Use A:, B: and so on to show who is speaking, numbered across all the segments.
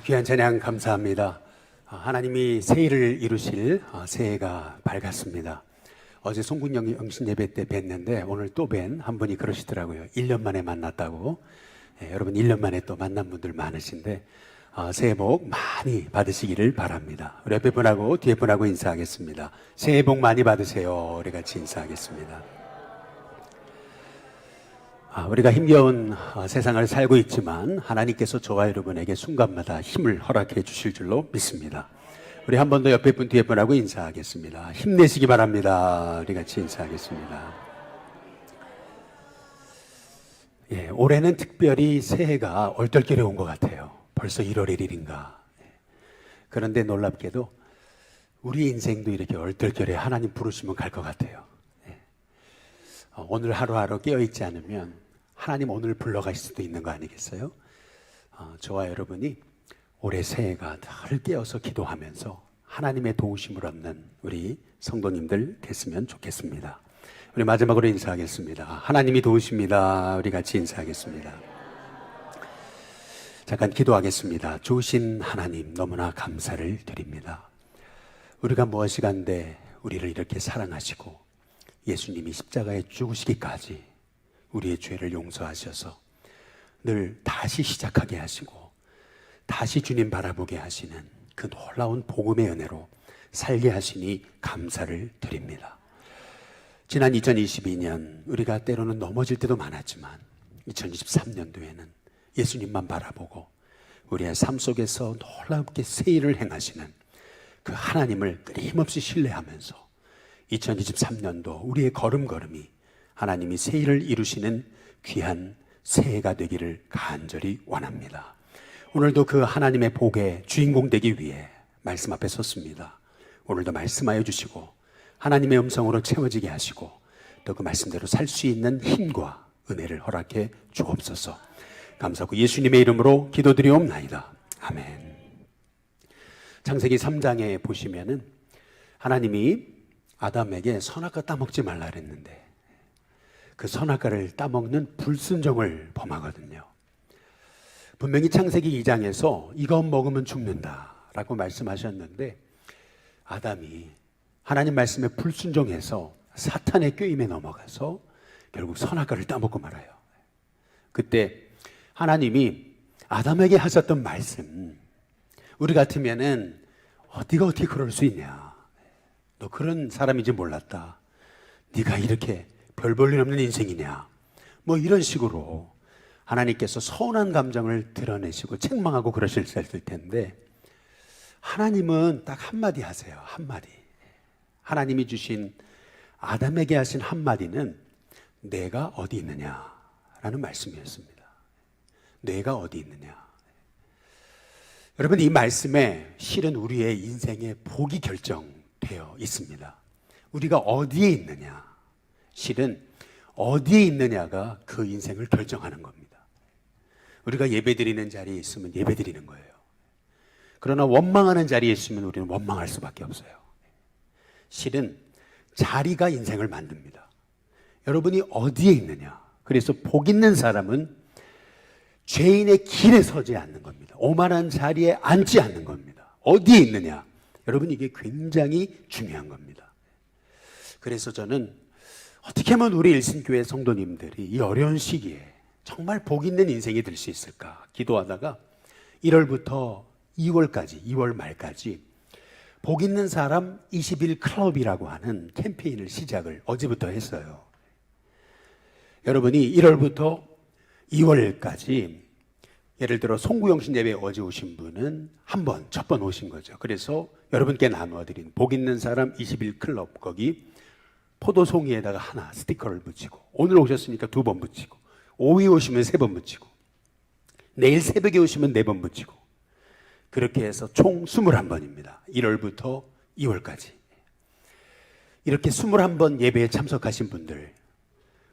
A: 귀한 찬양 감사합니다. 하나님이 새해를 이루실 새해가 밝았습니다. 어제 송군영 영신 예배 때 뵀는데 오늘 또 뵌 한 분이 그러시더라고요. 1년 만에 만났다고. 여러분 1년 만에 또 만난 분들 많으신데 새해 복 많이 받으시기를 바랍니다. 우리 옆에 분하고 뒤에 분하고 인사하겠습니다. 새해 복 많이 받으세요. 우리 같이 인사하겠습니다. 우리가 힘겨운 세상을 살고 있지만 하나님께서 저와 여러분에게 순간마다 힘을 허락해 주실 줄로 믿습니다. 우리 한 번 더 옆에 분 뒤에 분하고 인사하겠습니다. 힘내시기 바랍니다. 우리 같이 인사하겠습니다. 올해는 특별히 새해가 얼떨결에 온 것 같아요. 벌써 1월 1일인가. 그런데 놀랍게도 우리 인생도 이렇게 얼떨결에 하나님 부르시면 갈 것 같아요. 오늘 하루하루 깨어있지 않으면 하나님 오늘 불러가실 수도 있는 거 아니겠어요? 저와 여러분이 올해 새해가 늘 깨어서 기도하면서 하나님의 도우심을 얻는 우리 성도님들 됐으면 좋겠습니다. 우리 마지막으로 인사하겠습니다. 하나님이 도우십니다. 우리 같이 인사하겠습니다. 잠깐 기도하겠습니다. 좋으신 하나님 너무나 감사를 드립니다. 우리가 무엇이간데 우리를 이렇게 사랑하시고 예수님이 십자가에 죽으시기까지 우리의 죄를 용서하셔서 늘 다시 시작하게 하시고 다시 주님 바라보게 하시는 그 놀라운 복음의 은혜로 살게 하시니 감사를 드립니다. 지난 2022년 우리가 때로는 넘어질 때도 많았지만 2023년도에는 예수님만 바라보고 우리의 삶 속에서 놀랍게 새 일을 행하시는 그 하나님을 끊임없이 신뢰하면서 2023년도 우리의 걸음걸음이 하나님이 새 일을 이루시는 귀한 새해가 되기를 간절히 원합니다. 오늘도 그 하나님의 복의 주인공 되기 위해 말씀 앞에 섰습니다. 오늘도 말씀하여 주시고 하나님의 음성으로 채워지게 하시고 또 그 말씀대로 살 수 있는 힘과 은혜를 허락해 주옵소서. 감사하고 예수님의 이름으로 기도드리옵나이다. 아멘. 창세기 3장에 보시면은 하나님이 아담에게 선악과 따먹지 말라 그랬는데 그 선악과를 따먹는 불순종을 범하거든요. 분명히 창세기 2장에서 이거 먹으면 죽는다라고 말씀하셨는데 아담이 하나님 말씀에 불순종해서 사탄의 꾀임에 넘어가서 결국 선악과를 따먹고 말아요. 그때 하나님이 아담에게 하셨던 말씀, 우리 같으면은 네가 어떻게 그럴 수 있냐, 너 그런 사람인지 몰랐다, 네가 이렇게 별 볼 일 없는 인생이냐, 뭐 이런 식으로 하나님께서 서운한 감정을 드러내시고 책망하고 그러실 텐데 하나님은 딱 한마디 하세요. 한마디. 하나님이 주신 아담에게 하신 한마디는 내가 어디 있느냐라는 말씀이었습니다. 내가 어디 있느냐. 여러분, 이 말씀에 실은 우리의 인생의 복이 결정되어 있습니다. 우리가 어디에 있느냐, 실은 어디에 있느냐가 그 인생을 결정하는 겁니다. 우리가 예배드리는 자리에 있으면 예배드리는 거예요. 그러나 원망하는 자리에 있으면 우리는 원망할 수밖에 없어요. 실은 자리가 인생을 만듭니다. 여러분이 어디에 있느냐. 그래서 복 있는 사람은 죄인의 길에 서지 않는 겁니다. 오만한 자리에 앉지 않는 겁니다. 어디에 있느냐. 여러분, 이게 굉장히 중요한 겁니다. 그래서 저는 어떻게 하면 우리 일신교회 성도님들이 이 어려운 시기에 정말 복 있는 인생이 될 수 있을까 기도하다가 1월부터 2월까지, 2월 말까지 복 있는 사람 20일 클럽이라고 하는 캠페인을 시작을 어제부터 했어요. 여러분이 1월부터 2월까지 예를 들어 송구영신 예배 어제 오신 분은 첫 번 오신 거죠. 그래서 여러분께 나누어드린 복 있는 사람 20일 클럽, 거기 포도송이에다가 하나 스티커를 붙이고, 오늘 오셨으니까 2번 붙이고, 오후에 오시면 3번 붙이고, 내일 새벽에 오시면 4번 붙이고, 그렇게 해서 총 21번입니다. 1월부터 2월까지. 이렇게 21번 예배에 참석하신 분들,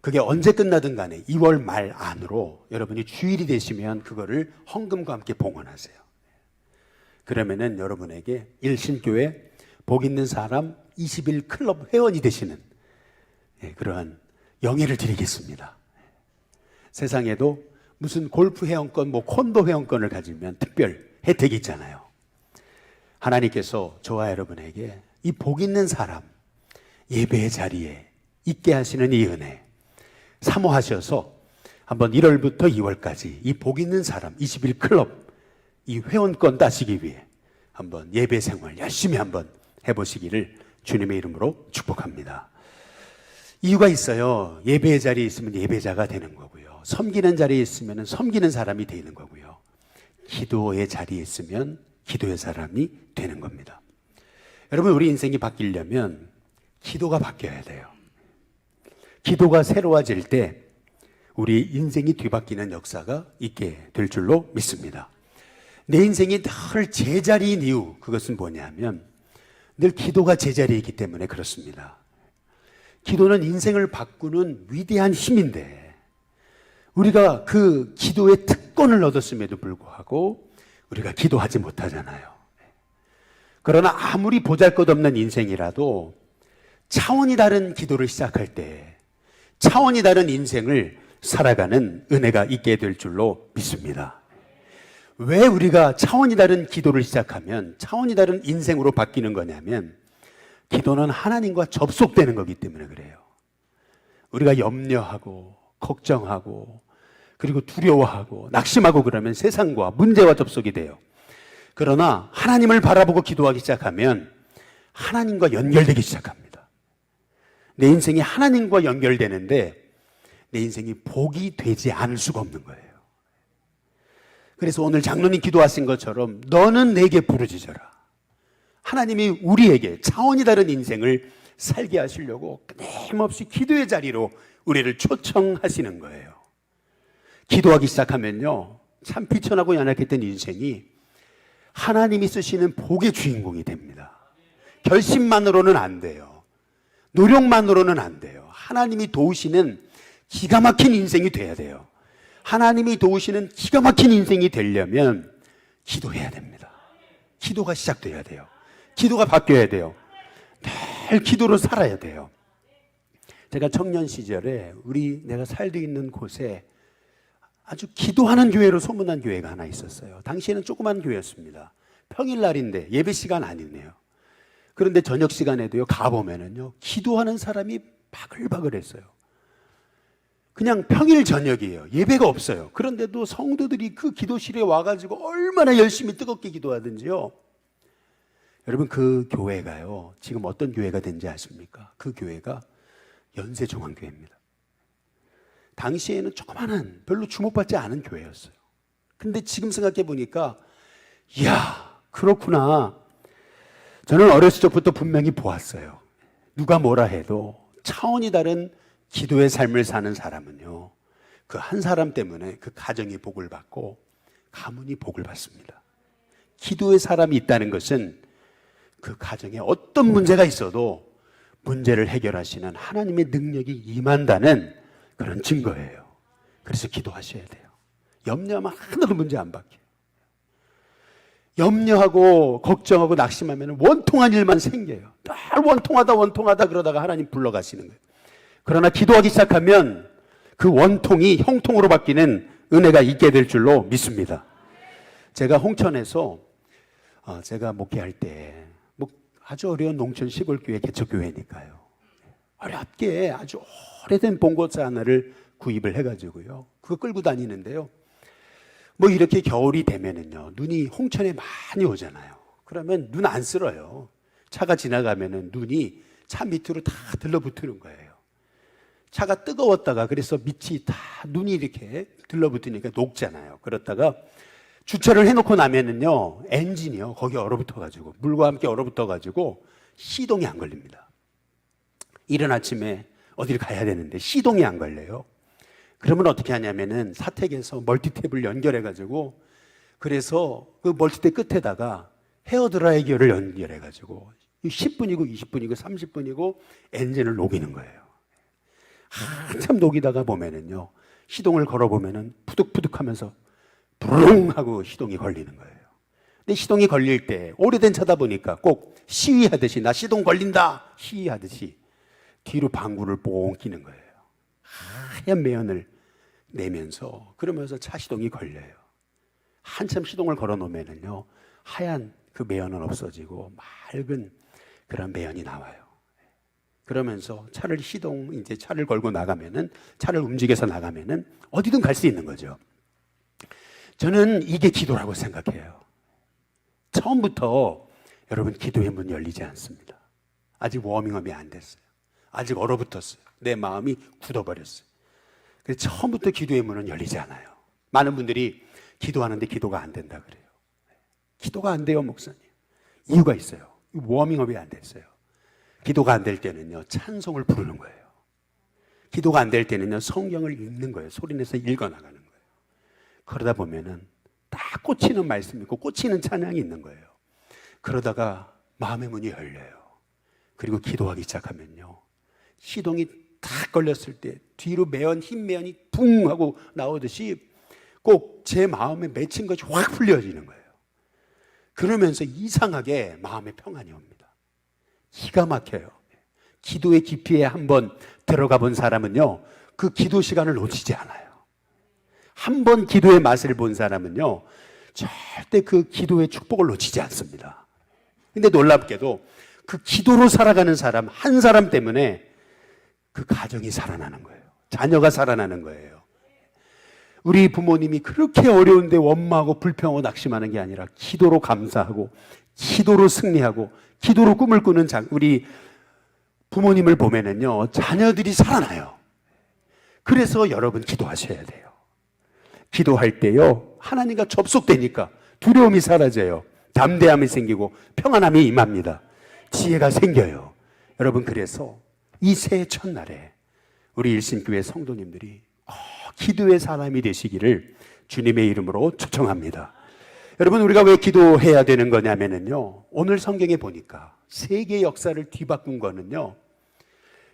A: 그게 언제 끝나든 간에 2월 말 안으로 여러분이 주일이 되시면 그거를 헌금과 함께 봉헌하세요. 그러면은 여러분에게 일신교회 복 있는 사람 20일 클럽 회원이 되시는 그러한 영예를 드리겠습니다. 세상에도 무슨 골프 회원권, 콘도 회원권을 가지면 특별 혜택이 있잖아요. 하나님께서 저와 여러분에게 이 복 있는 사람, 예배의 자리에 있게 하시는 이 은혜 사모하셔서 한번 1월부터 2월까지 이 복 있는 사람 21 클럽 이 회원권 따시기 위해 한번 예배 생활 열심히 한번 해보시기를 주님의 이름으로 축복합니다. 이유가 있어요. 예배의 자리에 있으면 예배자가 되는 거고요. 섬기는 자리에 있으면 섬기는 사람이 되는 거고요. 기도의 자리에 있으면 기도의 사람이 되는 겁니다. 여러분, 우리 인생이 바뀌려면 기도가 바뀌어야 돼요. 기도가 새로워질 때 우리 인생이 뒤바뀌는 역사가 있게 될 줄로 믿습니다. 내 인생이 늘 제자리인 이유, 그것은 뭐냐면 늘 기도가 제자리에 있기 때문에 그렇습니다. 기도는 인생을 바꾸는 위대한 힘인데 우리가 그 기도의 특권을 얻었음에도 불구하고 우리가 기도하지 못하잖아요. 그러나 아무리 보잘것없는 인생이라도 차원이 다른 기도를 시작할 때 차원이 다른 인생을 살아가는 은혜가 있게 될 줄로 믿습니다. 왜 우리가 차원이 다른 기도를 시작하면 차원이 다른 인생으로 바뀌는 거냐면 기도는 하나님과 접속되는 거기 때문에 그래요. 우리가 염려하고 걱정하고 그리고 두려워하고 낙심하고 그러면 세상과 문제와 접속이 돼요. 그러나 하나님을 바라보고 기도하기 시작하면 하나님과 연결되기 시작합니다. 내 인생이 하나님과 연결되는데 내 인생이 복이 되지 않을 수가 없는 거예요. 그래서 오늘 장로님 기도하신 것처럼 너는 내게 부르짖어라. 하나님이 우리에게 차원이 다른 인생을 살게 하시려고 끊임없이 기도의 자리로 우리를 초청하시는 거예요. 기도하기 시작하면요, 참 비천하고 연약했던 인생이 하나님이 쓰시는 복의 주인공이 됩니다. 결심만으로는 안 돼요. 노력만으로는 안 돼요. 하나님이 도우시는 기가 막힌 인생이 돼야 돼요. 하나님이 도우시는 기가 막힌 인생이 되려면 기도해야 됩니다. 기도가 시작돼야 돼요. 기도가 바뀌어야 돼요. 늘 기도로 살아야 돼요. 제가 청년 시절에 내가 살고 있는 곳에 아주 기도하는 교회로 소문난 교회가 하나 있었어요. 당시에는 조그만 교회였습니다. 평일날인데 예배 시간 아니네요. 그런데 저녁 시간에도요, 가보면은요, 기도하는 사람이 바글바글했어요. 그냥 평일 저녁이에요. 예배가 없어요. 그런데도 성도들이 그 기도실에 와가지고 얼마나 열심히 뜨겁게 기도하든지요. 여러분, 그 교회가요, 지금 어떤 교회가 된지 아십니까? 그 교회가 연세종합교회입니다. 당시에는 조그마한, 별로 주목받지 않은 교회였어요. 근데 지금 생각해 보니까, 이야, 그렇구나. 저는 어렸을 적부터 분명히 보았어요. 누가 뭐라 해도 차원이 다른 기도의 삶을 사는 사람은요, 그 한 사람 때문에 그 가정이 복을 받고 가문이 복을 받습니다. 기도의 사람이 있다는 것은 그 가정에 어떤 문제가 있어도 문제를 해결하시는 하나님의 능력이 임한다는 그런 증거예요. 그래서 기도하셔야 돼요. 염려하면 하나도 문제 안 받게. 염려하고 걱정하고 낙심하면 원통한 일만 생겨요. 늘 원통하다 그러다가 하나님 불러가시는 거예요. 그러나 기도하기 시작하면 그 원통이 형통으로 바뀌는 은혜가 있게 될 줄로 믿습니다. 제가 홍천에서 제가 목회할 때 아주 어려운 농촌 시골교회 개척교회니까요, 어렵게 아주 오래된 봉고차 하나를 구입을 해가지고요, 그거 끌고 다니는데요, 이렇게 겨울이 되면은요, 눈이 홍천에 많이 오잖아요. 그러면 눈 안 쓸어요. 차가 지나가면은 눈이 차 밑으로 다 들러붙는 거예요. 차가 뜨거웠다가 그래서 밑이 다 눈이 이렇게 들러붙으니까 녹잖아요. 그렇다가 주차를 해놓고 나면은요, 엔진이요, 거기 얼어붙어가지고, 물과 함께 얼어붙어가지고 시동이 안 걸립니다. 이른 아침에 어디를 가야 되는데 시동이 안 걸려요. 그러면 어떻게 하냐면은 사택에서 멀티탭을 연결해가지고, 그래서 그 멀티탭 끝에다가 헤어드라이기를 연결해가지고 10분이고 20분이고 30분이고 엔진을 녹이는 거예요. 한참 녹이다가 보면은요, 시동을 걸어보면은 푸득푸득 하면서 부릉 하고 시동이 걸리는 거예요. 근데 시동이 걸릴 때 오래된 차다 보니까 꼭 시위하듯이, 나 시동 걸린다 시위하듯이 뒤로 방구를 뽕 끼는 거예요. 하얀 매연을 내면서, 그러면서 차 시동이 걸려요. 한참 시동을 걸어 놓으면은요, 하얀 그 매연은 없어지고 맑은 그런 매연이 나와요. 그러면서 이제 차를 걸고 나가면은, 차를 움직여서 나가면은 어디든 갈 수 있는 거죠. 저는 이게 기도라고 생각해요. 처음부터 여러분, 기도의 문 열리지 않습니다. 아직 워밍업이 안 됐어요. 아직 얼어붙었어요. 내 마음이 굳어버렸어요. 그래서 처음부터 기도의 문은 열리지 않아요. 많은 분들이 기도하는데 기도가 안 된다 그래요. 기도가 안 돼요, 목사님. 이유가 있어요. 워밍업이 안 됐어요. 기도가 안 될 때는요, 찬송을 부르는 거예요. 기도가 안 될 때는요, 성경을 읽는 거예요. 소리내서 읽어나가는 거예요. 그러다 보면은 다 꽂히는 말씀이 있고 꽂히는 찬양이 있는 거예요. 그러다가 마음의 문이 열려요. 그리고 기도하기 시작하면요, 시동이 탁 걸렸을 때 뒤로 흰 매연이 붕 하고 나오듯이 꼭 제 마음에 맺힌 것이 확 풀려지는 거예요. 그러면서 이상하게 마음의 평안이 옵니다. 기가 막혀요. 기도의 깊이에 한번 들어가 본 사람은요, 그 기도 시간을 놓치지 않아요. 한번 기도의 맛을 본 사람은요, 절대 그 기도의 축복을 놓치지 않습니다. 근데 놀랍게도 그 기도로 살아가는 사람 한 사람 때문에 그 가정이 살아나는 거예요. 자녀가 살아나는 거예요. 우리 부모님이 그렇게 어려운데 원망하고 불평하고 낙심하는 게 아니라 기도로 감사하고 기도로 승리하고 기도로 꿈을 꾸는 우리 부모님을 보면은요, 자녀들이 살아나요. 그래서 여러분 기도하셔야 돼요. 기도할 때요, 하나님과 접속되니까 두려움이 사라져요. 담대함이 생기고 평안함이 임합니다. 지혜가 생겨요. 여러분, 그래서 이 새해 첫날에 우리 일신교회 성도님들이 기도의 사람이 되시기를 주님의 이름으로 초청합니다. 여러분, 우리가 왜 기도해야 되는 거냐면요, 오늘 성경에 보니까 세계 역사를 뒤바꾼 거는요,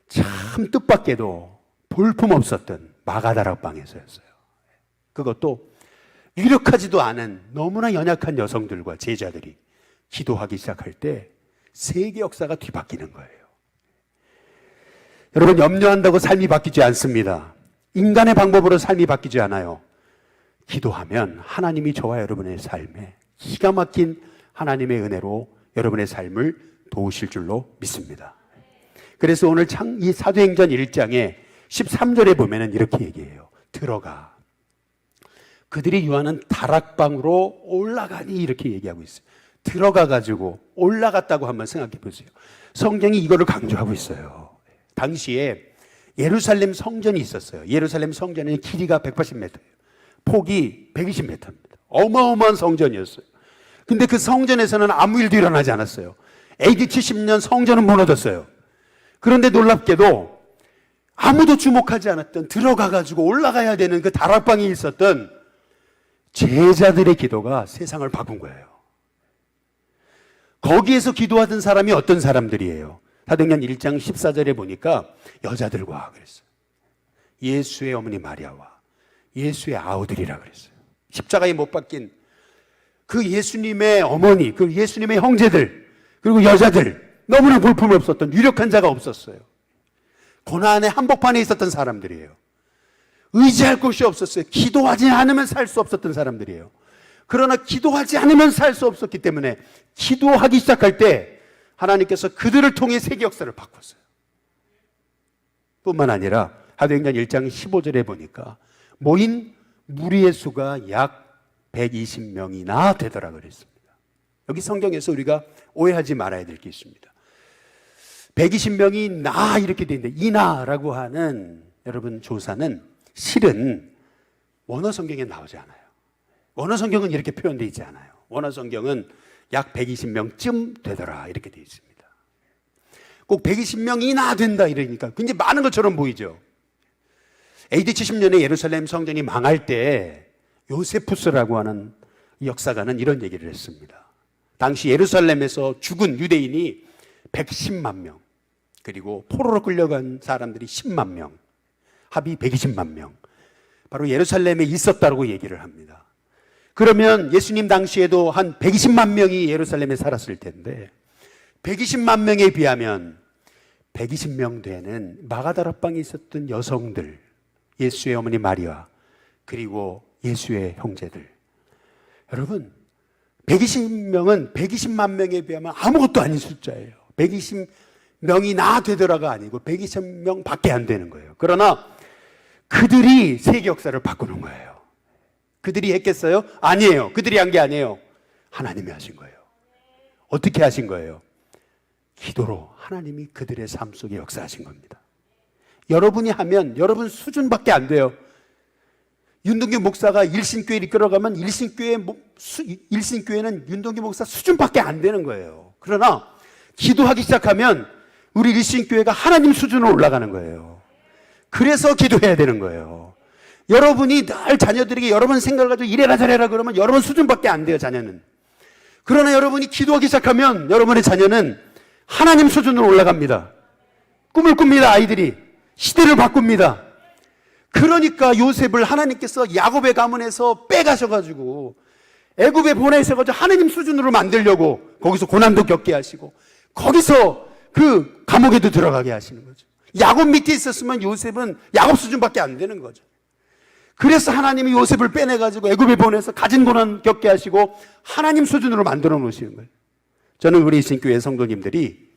A: 참 뜻밖에도 볼품없었던 마가다락방에서였어요. 그것도 유력하지도 않은 너무나 연약한 여성들과 제자들이 기도하기 시작할 때 세계 역사가 뒤바뀌는 거예요. 여러분, 염려한다고 삶이 바뀌지 않습니다. 인간의 방법으로 삶이 바뀌지 않아요. 기도하면 하나님이 저와 여러분의 삶에 기가 막힌 하나님의 은혜로 여러분의 삶을 도우실 줄로 믿습니다. 그래서 오늘 이 사도행전 1장에 13절에 보면은 이렇게 얘기해요. 들어가. 그들이 유하는 다락방으로 올라가니, 이렇게 얘기하고 있어요. 들어가가지고 올라갔다고 한번 생각해 보세요. 성경이 이거를 강조하고 있어요. 당시에 예루살렘 성전이 있었어요. 예루살렘 성전의 길이가 180m예요. 폭이 120m입니다. 어마어마한 성전이었어요. 근데 그 성전에서는 아무 일도 일어나지 않았어요. AD 70년 성전은 무너졌어요. 그런데 놀랍게도 아무도 주목하지 않았던, 들어가가지고 올라가야 되는 그 다락방에 있었던 제자들의 기도가 세상을 바꾼 거예요. 거기에서 기도하던 사람이 어떤 사람들이에요? 사도행전 1장 14절에 보니까 여자들과 그랬어요. 예수의 어머니 마리아와 예수의 아우들이라 그랬어요. 십자가에 못 박힌 그 예수님의 어머니, 그 예수님의 형제들, 그리고 여자들, 너무나 볼품없었던, 유력한 자가 없었어요. 고난의 한복판에 있었던 사람들이에요. 의지할 곳이 없었어요. 기도하지 않으면 살 수 없었던 사람들이에요. 그러나 기도하지 않으면 살 수 없었기 때문에 기도하기 시작할 때 하나님께서 그들을 통해 세계 역사를 바꿨어요. 뿐만 아니라 사도행전 1장 15절에 보니까 모인 무리의 수가 약 120명이나 되더라 그랬습니다. 여기 성경에서 우리가 오해하지 말아야 될 게 있습니다. 120명이 나 이렇게 돼 있는데, 이 나라고 하는 여러분 조사는 실은 원어 성경에 나오지 않아요. 원어 성경은 이렇게 표현되어 있지 않아요. 원어 성경은 약 120명쯤 되더라 이렇게 되어 있습니다. 꼭 120명이나 된다 이러니까 굉장히 많은 것처럼 보이죠. AD 70년에 예루살렘 성전이 망할 때 요세푸스라고 하는 역사가는 이런 얘기를 했습니다. 당시 예루살렘에서 죽은 유대인이 110만 명, 그리고 포로로 끌려간 사람들이 10만 명, 합이 120만 명, 바로 예루살렘에 있었다고 얘기를 합니다. 그러면 예수님 당시에도 한 120만 명이 예루살렘에 살았을 텐데 120만 명에 비하면 120명 되는 마가다락방에 있었던 여성들, 예수의 어머니 마리아, 그리고 예수의 형제들, 여러분, 120명은 120만 명에 비하면 아무것도 아닌 숫자예요. 120명이 나 되더라가 아니고 120명 밖에 안 되는 거예요. 그러나 그들이 세계 역사를 바꾸는 거예요. 그들이 했겠어요? 아니에요. 그들이 한 게 아니에요. 하나님이 하신 거예요. 어떻게 하신 거예요? 기도로 하나님이 그들의 삶 속에 역사하신 겁니다. 여러분이 하면 여러분 수준밖에 안 돼요. 윤동규 목사가 일신교회를 이끌어가면 일신교회는 윤동규 목사 수준밖에 안 되는 거예요. 그러나 기도하기 시작하면 우리 일신교회가 하나님 수준으로 올라가는 거예요. 그래서 기도해야 되는 거예요. 여러분이 늘 자녀들에게 여러분 생각을 가지고 이래라 저래라 그러면 여러분 수준밖에 안 돼요, 자녀는. 그러나 여러분이 기도하기 시작하면 여러분의 자녀는 하나님 수준으로 올라갑니다. 꿈을 꿉니다, 아이들이. 시대를 바꿉니다. 그러니까 요셉을 하나님께서 야곱의 가문에서 빼가셔가지고 애굽에 보내셔가지고 하나님 수준으로 만들려고 거기서 고난도 겪게 하시고 거기서 그 감옥에도 들어가게 하시는 거죠. 야곱 밑에 있었으면 요셉은 야곱 수준밖에 안 되는 거죠. 그래서 하나님이 요셉을 빼내가지고 애굽에 보내서 가진 고난 겪게 하시고 하나님 수준으로 만들어 놓으시는 거예요. 저는 우리 신교회 성도님들이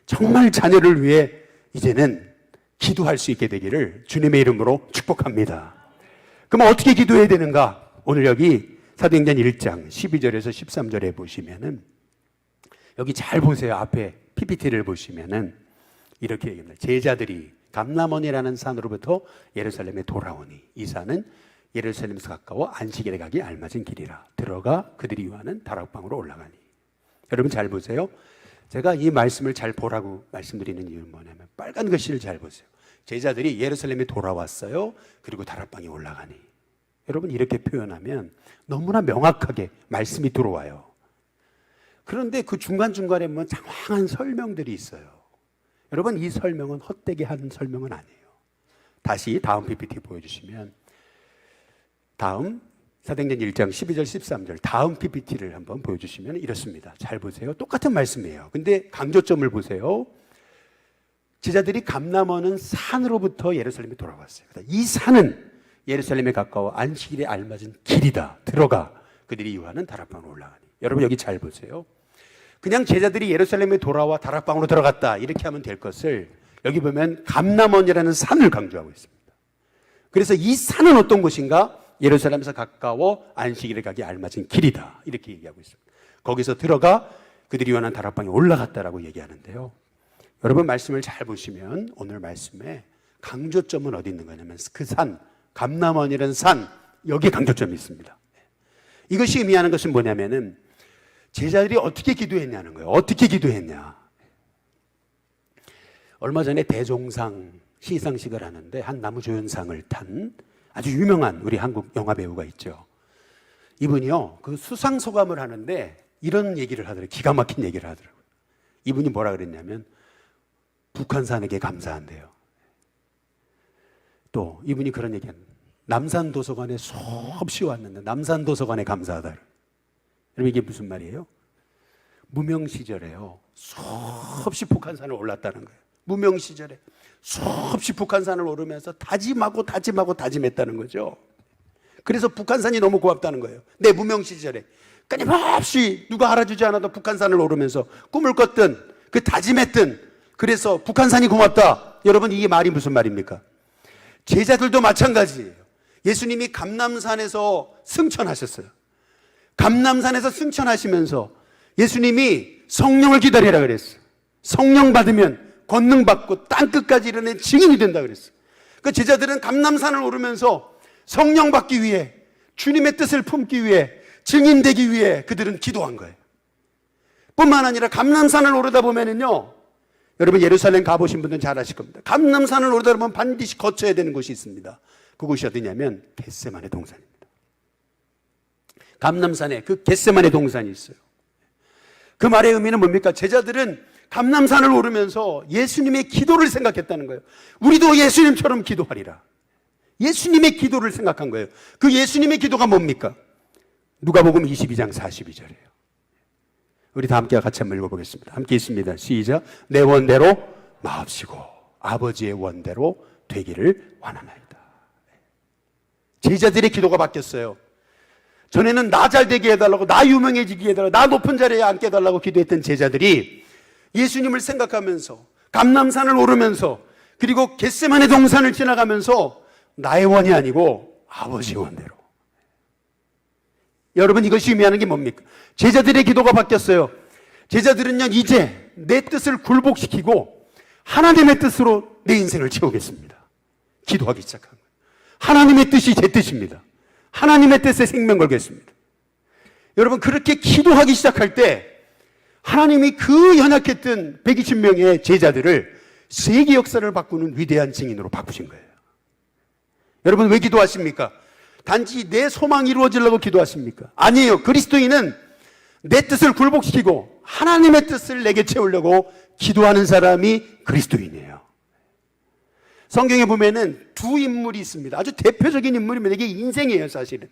A: 정말 자녀를 위해 이제는 기도할 수 있게 되기를 주님의 이름으로 축복합니다. 그럼 어떻게 기도해야 되는가? 오늘 여기 사도행전 1장 12절에서 13절에 보시면은 여기 잘 보세요. 앞에 PPT를 보시면은 이렇게 얘기합니다. 제자들이 감람원이라는 산으로부터 예루살렘에 돌아오니 이 산은 예루살렘에서 가까워 안식일에 가기 알맞은 길이라. 들어가 그들이 요하는 다락방으로 올라가니. 여러분 잘 보세요. 제가 이 말씀을 잘 보라고 말씀드리는 이유는 뭐냐면 빨간 글씨를 잘 보세요. 제자들이 예루살렘에 돌아왔어요. 그리고 다락방에 올라가니. 여러분 이렇게 표현하면 너무나 명확하게 말씀이 들어와요. 그런데 그 중간중간에 보면 장황한 설명들이 있어요. 여러분 이 설명은 헛되게 한 설명은 아니에요. 다시 다음 PPT 보여주시면 다음 사도행전 1장 12절 13절 다음 PPT를 한번 보여주시면 이렇습니다. 잘 보세요. 똑같은 말씀이에요. 근데 강조점을 보세요. 제자들이 감람원은 산으로부터 예루살렘에 돌아왔어요. 이 산은 예루살렘에 가까워 안식일에 알맞은 길이다. 들어가 그들이 요하는 다락방으로 올라가니. 여러분 여기 잘 보세요. 그냥 제자들이 예루살렘에 돌아와 다락방으로 들어갔다 이렇게 하면 될 것을 여기 보면 감람원이라는 산을 강조하고 있습니다. 그래서 이 산은 어떤 곳인가? 예루살렘에서 가까워 안식일에 가기 알맞은 길이다 이렇게 얘기하고 있습니다. 거기서 들어가 그들이 요하는 다락방에 올라갔다라고 얘기하는데요. 여러분 말씀을 잘 보시면 오늘 말씀에 강조점은 어디 있는 거냐면 그 산, 감람원이라는 산 여기에 강조점이 있습니다. 이것이 의미하는 것은 뭐냐면은 제자들이 어떻게 기도했냐는 거예요. 어떻게 기도했냐. 얼마 전에 대종상 시상식을 하는데 한 나무조연상을 탄 아주 유명한 우리 한국 영화 배우가 있죠. 이분이요, 그 수상 소감을 하는데 이런 얘기를 하더라고요. 기가 막힌 얘기를 하더라고요. 이분이 뭐라 그랬냐면 북한산에게 감사한대요. 또 이분이 그런 얘기합니다. 남산도서관에 수없이 왔는데 남산도서관에 감사하다. 여러분 이게 무슨 말이에요? 무명 시절에요. 수없이 북한산을 올랐다는 거예요. 무명 시절에 수없이 북한산을 오르면서 다짐했다는 거죠. 그래서 북한산이 너무 고맙다는 거예요. 내 무명 시절에 끊임없이 누가 알아주지 않아도 북한산을 오르면서 꿈을 꿨던 그 다짐했던 그래서 북한산이 고맙다. 여러분 이게 말이 무슨 말입니까? 제자들도 마찬가지예요. 예수님이 감람산에서 승천하셨어요. 감람산에서 승천하시면서 예수님이 성령을 기다리라 그랬어요. 성령 받으면 권능 받고 땅끝까지 이르는 증인이 된다 그랬어요. 그 제자들은 감람산을 오르면서 성령 받기 위해 주님의 뜻을 품기 위해 증인되기 위해 그들은 기도한 거예요. 뿐만 아니라 감람산을 오르다 보면은요, 여러분 예루살렘 가보신 분들은 잘 아실 겁니다. 감람산을 오르다 보면 반드시 거쳐야 되는 곳이 있습니다. 그곳이 어디냐면 겟세마네 동산입니다. 감람산에 그 겟세마네 동산이 있어요. 그 말의 의미는 뭡니까? 제자들은 감람산을 오르면서 예수님의 기도를 생각했다는 거예요. 우리도 예수님처럼 기도하리라. 예수님의 기도를 생각한 거예요. 그 예수님의 기도가 뭡니까? 누가복음 22장 42절이에요. 우리 다 함께 같이 한번 읽어보겠습니다. 함께 있습니다. 시작. 내 원대로 마옵시고 아버지의 원대로 되기를 원하나이다. 제자들의 기도가 바뀌었어요. 전에는 나 잘 되게 해달라고, 나 유명해지게 해달라고, 나 높은 자리에 앉게 해달라고 기도했던 제자들이 예수님을 생각하면서 감람산을 오르면서 그리고 겟세마네 동산을 지나가면서 나의 원이 아니고 아버지 원대로. 여러분, 이것이 의미하는 게 뭡니까? 제자들의 기도가 바뀌었어요. 제자들은요, 이제 내 뜻을 굴복시키고 하나님의 뜻으로 내 인생을 채우겠습니다. 기도하기 시작한 거예요. 하나님의 뜻이 제 뜻입니다. 하나님의 뜻에 생명 걸겠습니다. 여러분, 그렇게 기도하기 시작할 때 하나님이 그 연약했던 120명의 제자들을 세계 역사를 바꾸는 위대한 증인으로 바꾸신 거예요. 여러분, 왜 기도하십니까? 단지 내 소망이 이루어지려고 기도하십니까? 아니에요. 그리스도인은 내 뜻을 굴복시키고 하나님의 뜻을 내게 채우려고 기도하는 사람이 그리스도인이에요. 성경에 보면은 두 인물이 있습니다. 아주 대표적인 인물이면 이게 인생이에요, 사실은.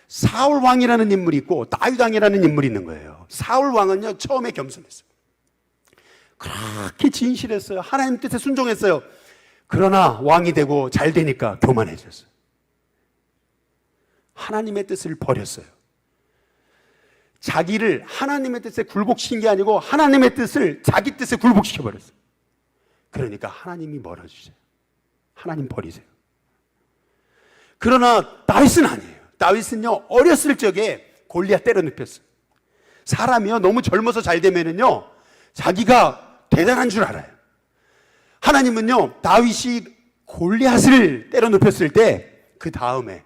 A: 사울 왕이라는 인물이 있고 다윗 왕이라는 인물이 있는 거예요. 사울 왕은요, 처음에 겸손했어요. 그렇게 진실했어요. 하나님 뜻에 순종했어요. 그러나 왕이 되고 잘 되니까 교만해졌어요. 하나님의 뜻을 버렸어요. 자기를 하나님의 뜻에 굴복시킨 게 아니고 하나님의 뜻을 자기 뜻에 굴복시켜버렸어요. 그러니까 하나님이 멀어지세요. 하나님 버리세요. 그러나 다윗은 아니에요. 다윗은요, 어렸을 적에 골리앗 때려 눕혔어요. 사람이요, 너무 젊어서 잘 되면은요, 자기가 대단한 줄 알아요. 하나님은요, 다윗이 골리앗을 때려 눕혔을 때 그 다음에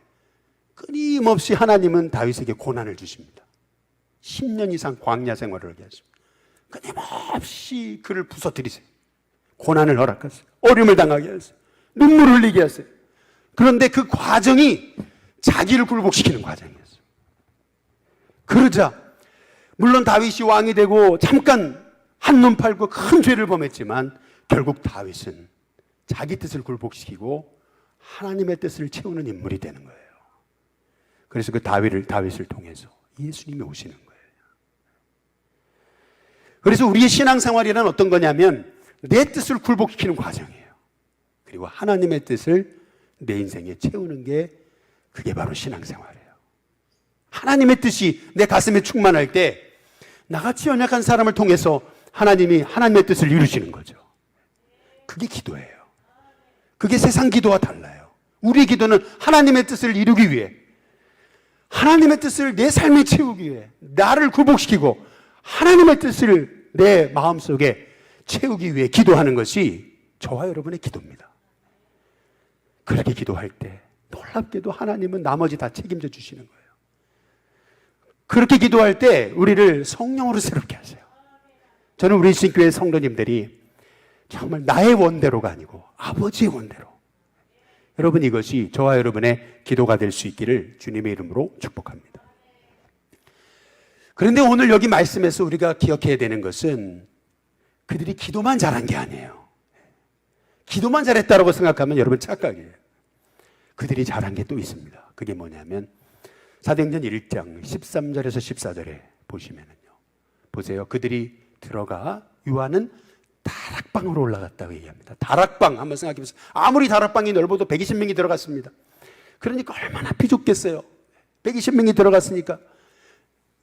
A: 끊임없이 하나님은 다윗에게 고난을 주십니다. 10년 이상 광야 생활을 하게 하십니다. 끊임없이 그를 부서뜨리세요. 고난을 허락하세요. 어려움을 당하게 하세요. 눈물을 흘리게 하세요. 그런데 그 과정이 자기를 굴복시키는 과정이었어요. 그러자 물론 다윗이 왕이 되고 잠깐 한눈 팔고 큰 죄를 범했지만 결국 다윗은 자기 뜻을 굴복시키고 하나님의 뜻을 채우는 인물이 되는 거예요. 그래서 그 다윗을 통해서 예수님이 오시는 거예요. 그래서 우리의 신앙생활이란 어떤 거냐면 내 뜻을 굴복시키는 과정이에요. 그리고 하나님의 뜻을 내 인생에 채우는 게 그게 바로 신앙생활이에요. 하나님의 뜻이 내 가슴에 충만할 때 나같이 연약한 사람을 통해서 하나님이 하나님의 뜻을 이루시는 거죠. 그게 기도예요. 그게 세상 기도와 달라요. 우리의 기도는 하나님의 뜻을 이루기 위해, 하나님의 뜻을 내 삶에 채우기 위해 나를 굴복시키고 하나님의 뜻을 내 마음속에 채우기 위해 기도하는 것이 저와 여러분의 기도입니다. 그렇게 기도할 때 놀랍게도 하나님은 나머지 다 책임져 주시는 거예요. 그렇게 기도할 때 우리를 성령으로 새롭게 하세요. 저는 우리 신교회 성도님들이 정말 나의 원대로가 아니고 아버지의 원대로, 여러분, 이것이 저와 여러분의 기도가 될 수 있기를 주님의 이름으로 축복합니다. 그런데 오늘 여기 말씀에서 우리가 기억해야 되는 것은 그들이 기도만 잘한 게 아니에요. 기도만 잘했다고 생각하면 여러분 착각이에요. 그들이 잘한 게 또 있습니다. 그게 뭐냐면 사도행전 1장 13절에서 14절에 보시면은요, 보세요. 그들이 들어가 요한은 다락방으로 올라갔다고 얘기합니다. 다락방 한번 생각해 보세요. 아무리 다락방이 넓어도 120명이 들어갔습니다. 그러니까 얼마나 비좁겠어요. 120명이 들어갔으니까.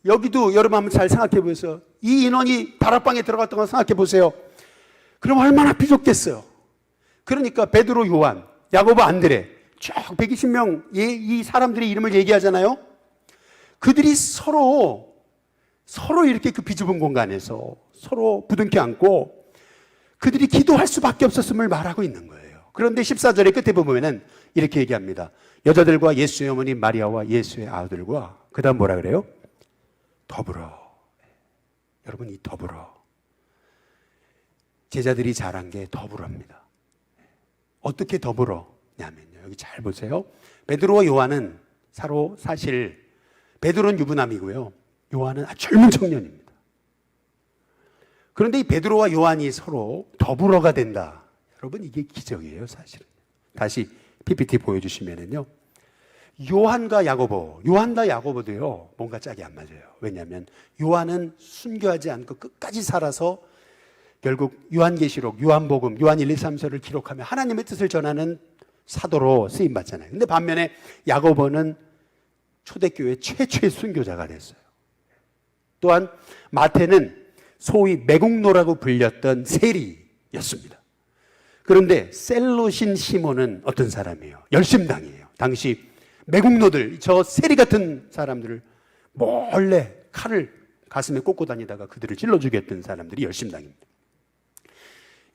A: 여기도 여러분 한번 잘 생각해 보세요. 이 인원이 다락방에 들어갔던 거 생각해 보세요. 그럼 얼마나 비좁겠어요. 그러니까 베드로, 요한, 야고보, 안드레 쭉 120명 이 사람들의 이름을 얘기하잖아요. 그들이 서로 이렇게 그 비좁은 공간에서 서로 부둥켜 안고 그들이 기도할 수밖에 없었음을 말하고 있는 거예요. 그런데 14절의 끝에 보면은 이렇게 얘기합니다. 여자들과 예수의 어머니 마리아와 예수의 아들과 그 다음 뭐라 그래요? 더불어. 여러분, 이 더불어, 제자들이 잘한 게 더불어입니다. 어떻게 더불어냐면요, 여기 잘 보세요. 베드로와 요한은 서로 사실 베드로는 유부남이고요, 요한은 아주 젊은 청년입니다. 그런데 이 베드로와 요한이 서로 더불어가 된다. 여러분, 이게 기적이에요, 사실은. 다시 PPT 보여주시면은요, 요한과 야고보도요, 뭔가 짝이 안 맞아요. 왜냐하면 요한은 순교하지 않고 끝까지 살아서 결국 요한계시록, 요한복음, 요한 1, 2, 3서를 기록하며 하나님의 뜻을 전하는 사도로 쓰임받잖아요. 근데 반면에 야고보는 초대교회 최초의 순교자가 됐어요. 또한 마태는 소위 매국노라고 불렸던 세리였습니다. 그런데 셀롯인 시몬은 어떤 사람이에요? 열심당이에요. 당시 매국노들, 저 세리 같은 사람들을 몰래 칼을 가슴에 꽂고 다니다가 그들을 찔러 죽였던 사람들이 열심당입니다.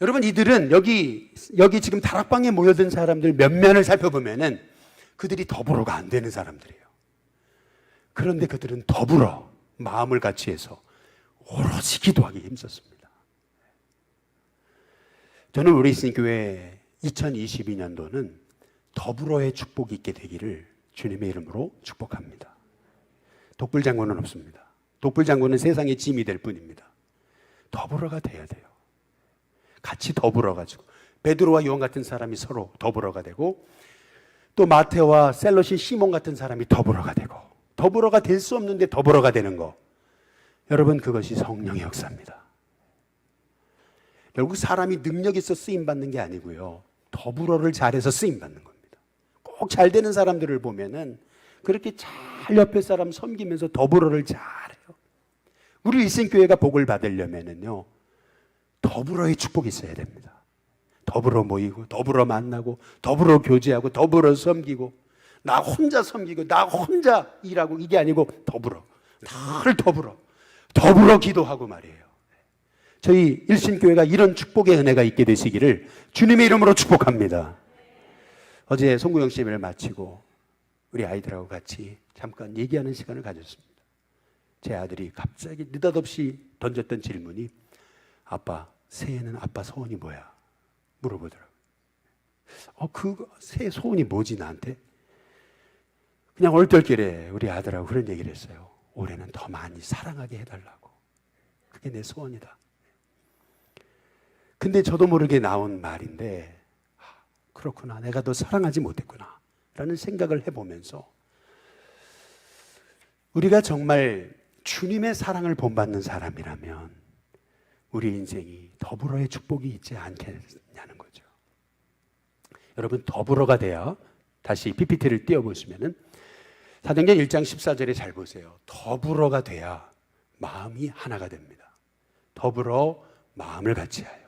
A: 여러분, 이들은 여기 지금 다락방에 모여든 사람들 몇면을 살펴보면은 그들이 더불어가 안 되는 사람들이에요. 그런데 그들은 더불어 마음을 같이 해서 오로지 기도하기에 힘썼습니다. 저는 우리 신교회 2022년도는 더불어의 축복이 있게 되기를 주님의 이름으로 축복합니다. 독불장군은 없습니다. 독불장군은 세상의 짐이 될 뿐입니다. 더불어가 돼야 돼요. 같이 더불어가지고 베드로와 요한 같은 사람이 서로 더불어가 되고, 또 마테와 셀롯인 시몬 같은 사람이 더불어가 되고, 더불어가 될 수 없는데 더불어가 되는 거, 여러분, 그것이 성령의 역사입니다. 결국 사람이 능력 있어 쓰임받는 게 아니고요, 더불어를 잘해서 쓰임받는 겁니다. 꼭 잘 되는 사람들을 보면은 그렇게 잘 옆에 사람 섬기면서 더불어를 잘해요. 우리 일신교회가 복을 받으려면은요, 더불어의 축복이 있어야 됩니다. 더불어 모이고, 더불어 만나고, 더불어 교제하고, 더불어 섬기고, 나 혼자 섬기고, 나 혼자 일하고, 이게 아니고 더불어, 늘 더불어 기도하고 말이에요. 저희 일신교회가 이런 축복의 은혜가 있게 되시기를 주님의 이름으로 축복합니다. 어제 송구영 예배를 마치고 우리 아이들하고 같이 잠깐 얘기하는 시간을 가졌습니다. 제 아들이 갑자기 느닷없이 던졌던 질문이, 아빠, 새해는 아빠 소원이 뭐야? 물어보더라고요. 그 새해 소원이 뭐지 나한테? 그냥 얼떨결에 우리 아들하고 그런 얘기를 했어요. 올해는 더 많이 사랑하게 해달라고. 그게 내 소원이다. 근데 저도 모르게 나온 말인데, 그렇구나, 내가 더 사랑하지 못했구나 라는 생각을 해보면서, 우리가 정말 주님의 사랑을 본받는 사람이라면 우리 인생이 더불어의 축복이 있지 않겠냐는 거죠. 여러분, 더불어가 돼야, 다시 PPT를 띄워보시면은 사도행전 1장 14절에 잘 보세요. 더불어가 돼야 마음이 하나가 됩니다. 더불어 마음을 같이 하여.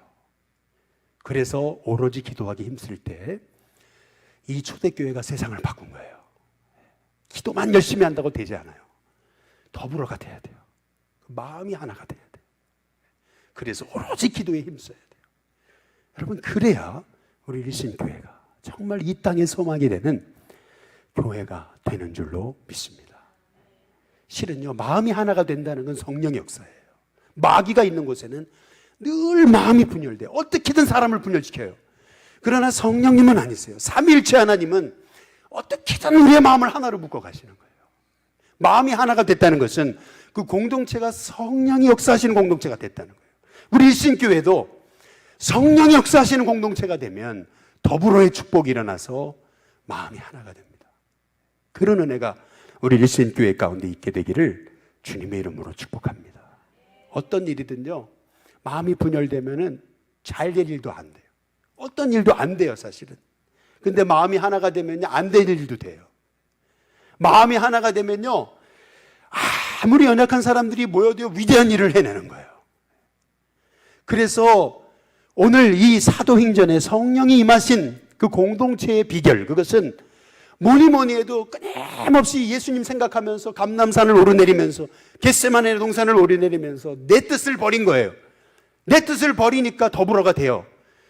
A: 그래서 오로지 기도하기 힘쓸 때 이 초대교회가 세상을 바꾼 거예요. 기도만 열심히 한다고 되지 않아요. 더불어가 돼야 돼요. 마음이 하나가 돼야 돼요. 그래서 오로지 기도에 힘써야 돼요. 여러분, 그래야 우리 일신교회가 정말 이 땅의 소망이 되는 교회가 되는 줄로 믿습니다. 실은요, 마음이 하나가 된다는 건 성령의 역사예요. 마귀가 있는 곳에는 늘 마음이 분열돼요. 어떻게든 사람을 분열시켜요. 그러나 성령님은 아니세요. 삼위일체 하나님은 어떻게든 우리의 마음을 하나로 묶어 가시는 거예요. 마음이 하나가 됐다는 것은 그 공동체가 성령이 역사하시는 공동체가 됐다는 거예요. 우리 일신교회도 성령이 역사하시는 공동체가 되면 더불어의 축복이 일어나서 마음이 하나가 됩니다. 그런 은혜가 우리 일신교회 가운데 있게 되기를 주님의 이름으로 축복합니다. 어떤 일이든요, 마음이 분열되면은 잘 될 일도 안 돼요. 어떤 일도 안 돼요, 사실은. 근데 마음이 하나가 되면요, 안 될 일도 돼요. 마음이 하나가 되면요, 아무리 연약한 사람들이 모여도 위대한 일을 해내는 거예요. 그래서 오늘 이 사도행전에 성령이 임하신 그 공동체의 비결, 그것은 뭐니 해도 끊임없이 예수님 생각하면서 감람산을 오르내리면서 겟세마네 동산을 오르내리면서 내 뜻을 버린 거예요. 내 뜻을 버리니까 더불어가 돼요.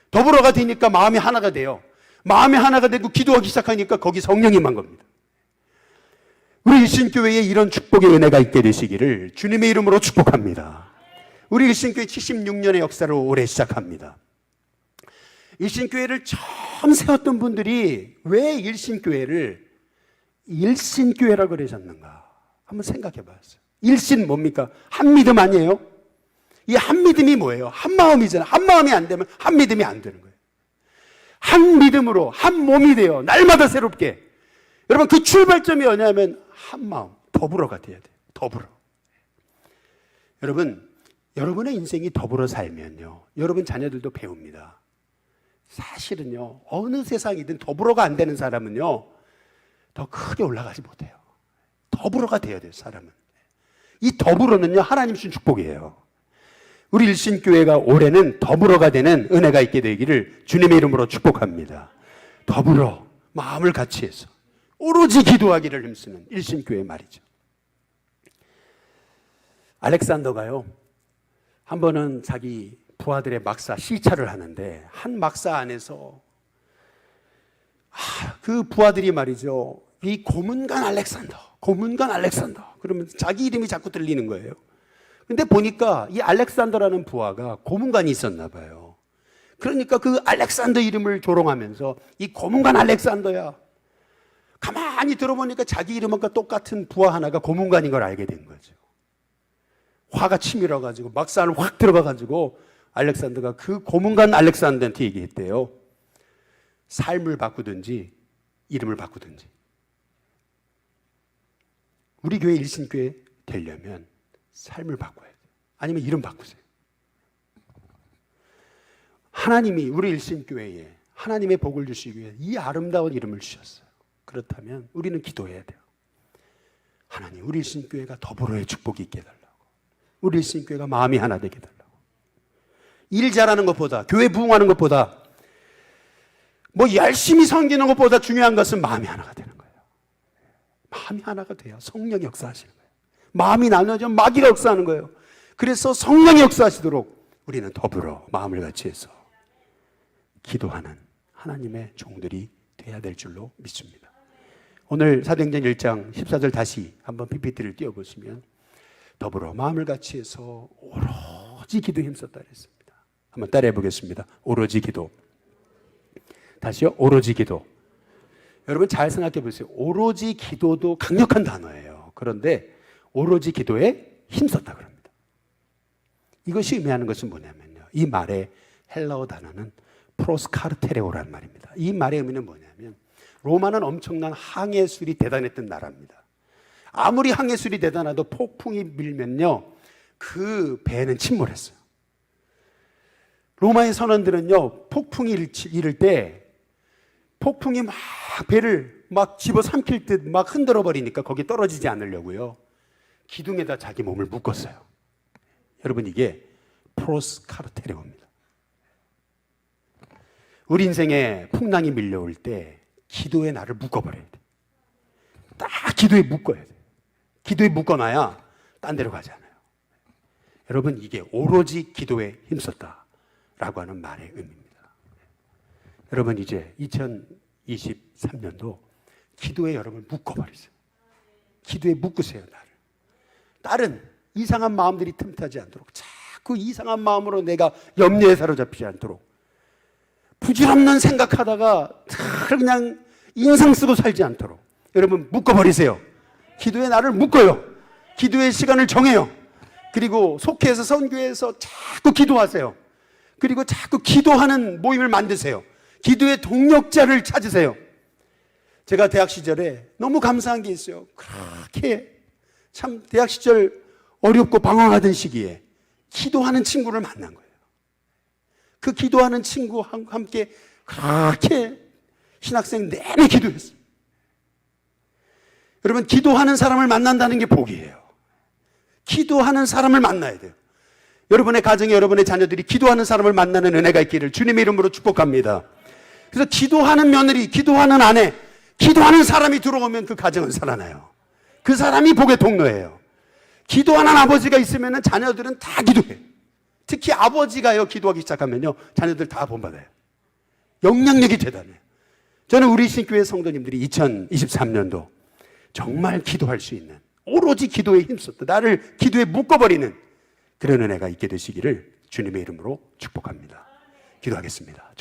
A: 더불어가 되니까 마음이 하나가 돼요. 마음이 하나가 되고 기도하기 시작하니까 거기 성령이 임한 겁니다. 우리 일신교회에 이런 축복의 은혜가 있게 되시기를 주님의 이름으로 축복합니다. 우리 일신교회 76년의 역사를 올해 시작합니다. 일신교회를 처음 세웠던 분들이 왜 일신교회를 일신교회라고 그러셨는가 한번 생각해 봤어요. 일신 뭡니까? 한 믿음 아니에요? 이 한 믿음이 뭐예요? 한 마음이잖아요. 한 마음이 안 되면 한 믿음이 안 되는 거예요. 한 믿음으로 한 몸이 돼요. 날마다 새롭게. 여러분, 그 출발점이 뭐냐면 한 마음, 더불어가 돼야 돼요. 더불어. 여러분, 여러분의 인생이 더불어 살면요, 여러분 자녀들도 배웁니다. 사실은요, 어느 세상이든 더불어가 안 되는 사람은요, 더 크게 올라가지 못해요. 더불어가 돼야 돼요, 사람은. 이 더불어는요, 하나님 주신 축복이에요. 우리 일신교회가 올해는 더불어가 되는 은혜가 있게 되기를 주님의 이름으로 축복합니다. 더불어 마음을 같이 해서 오로지 기도하기를 힘쓰는 일신교회 말이죠. 알렉산더가요, 한 번은 자기 부하들의 막사 시찰을 하는데 한 막사 안에서 그 부하들이 말이죠, 이 고문관 알렉산더 그러면 자기 이름이 자꾸 들리는 거예요. 근데 보니까 이 알렉산더라는 부하가 고문관이 있었나 봐요. 그러니까 그 알렉산더 이름을 조롱하면서 이 고문관 알렉산더야. 가만히 들어보니까 자기 이름과 똑같은 부하 하나가 고문관인 걸 알게 된 거죠. 화가 치밀어가지고 막산을 확 들어가가지고 알렉산더가 그 고문관 알렉산더한테 얘기했대요. 삶을 바꾸든지 이름을 바꾸든지. 우리 교회 일신교회 되려면 삶을 바꿔야 돼요. 아니면 이름 바꾸세요. 하나님이 우리 일신교회에 하나님의 복을 주시기 위해 이 아름다운 이름을 주셨어요. 그렇다면 우리는 기도해야 돼요. 하나님, 우리 일신교회가 더불어의 축복이 있게 해달라고. 우리 일신교회가 마음이 하나 되게 해달라고. 일 잘하는 것보다, 교회 부흥하는 것보다, 열심히 섬기는 것보다 중요한 것은 마음이 하나가 되는 거예요. 마음이 하나가 돼야 성령이 역사하시는 거예요. 마음이 나눠져 마귀가 역사하는 거예요. 그래서 성령이 역사하시도록 우리는 더불어 마음을 같이 해서 기도하는 하나님의 종들이 돼야 될 줄로 믿습니다. 오늘 사도행전 1장 14절 다시 한번 PPT를 띄워보시면 더불어 마음을 같이 해서 오로지 기도에 힘썼다 그랬습니다. 한번 따라해 보겠습니다. 오로지 기도. 다시요. 오로지 기도. 여러분 잘 생각해 보세요. 오로지 기도도 강력한 단어예요. 그런데 오로지 기도에 힘썼다 그럽니다. 이것이 의미하는 것은 뭐냐면요, 이 말의 헬라어 단어는 프로스카르테레오라는 말입니다. 이 말의 의미는 뭐냐면 로마는 엄청난 항해술이 대단했던 나라입니다. 아무리 항해술이 대단해도 폭풍이 밀면요, 그 배는 침몰했어요. 로마의 선원들은요, 폭풍이 이를 때 폭풍이 막 배를 막 집어삼킬 듯 막 흔들어 버리니까 거기에 떨어지지 않으려고요, 기둥에다 자기 몸을 묶었어요. 여러분, 이게 프로스카르테레오입니다. 우리 인생에 풍랑이 밀려올 때 기도에 나를 묶어버려야 돼. 딱 기도에 묶어야 돼. 기도에 묶어놔야 딴 데로 가지 않아요. 여러분, 이게 오로지 기도에 힘썼다라고 하는 말의 의미입니다. 여러분, 이제 2023년도 기도에 여러분 묶어버리세요. 기도에 묶으세요, 나를. 다른 이상한 마음들이 틈타지 않도록, 자꾸 이상한 마음으로 내가 염려에 사로잡히지 않도록, 부질없는 생각하다가 그냥 인상 쓰고 살지 않도록 여러분 묶어버리세요. 기도에 나를 묶어요. 기도의 시간을 정해요. 그리고 속해서 선교에서 자꾸 기도하세요. 그리고 자꾸 기도하는 모임을 만드세요. 기도의 동력자를 찾으세요. 제가 대학 시절에 너무 감사한 게 있어요. 그렇게 참 대학 시절 어렵고 방황하던 시기에 기도하는 친구를 만난 거예요. 그 기도하는 친구와 함께 그렇게 신학생 내내 기도했어요. 여러분, 기도하는 사람을 만난다는 게 복이에요. 기도하는 사람을 만나야 돼요. 여러분의 가정에 여러분의 자녀들이 기도하는 사람을 만나는 은혜가 있기를 주님의 이름으로 축복합니다. 그래서 기도하는 며느리, 기도하는 아내, 기도하는 사람이 들어오면 그 가정은 살아나요. 그 사람이 복의 통로예요. 기도하는 아버지가 있으면 자녀들은 다 기도해요. 특히 아버지가요, 기도하기 시작하면요, 자녀들 다 본받아요. 영향력이 대단해요. 저는 우리 신교회 성도님들이 2023년도 정말 기도할 수 있는, 오로지 기도에 힘썼다, 나를 기도에 묶어버리는 그런 은혜가 있게 되시기를 주님의 이름으로 축복합니다. 기도하겠습니다.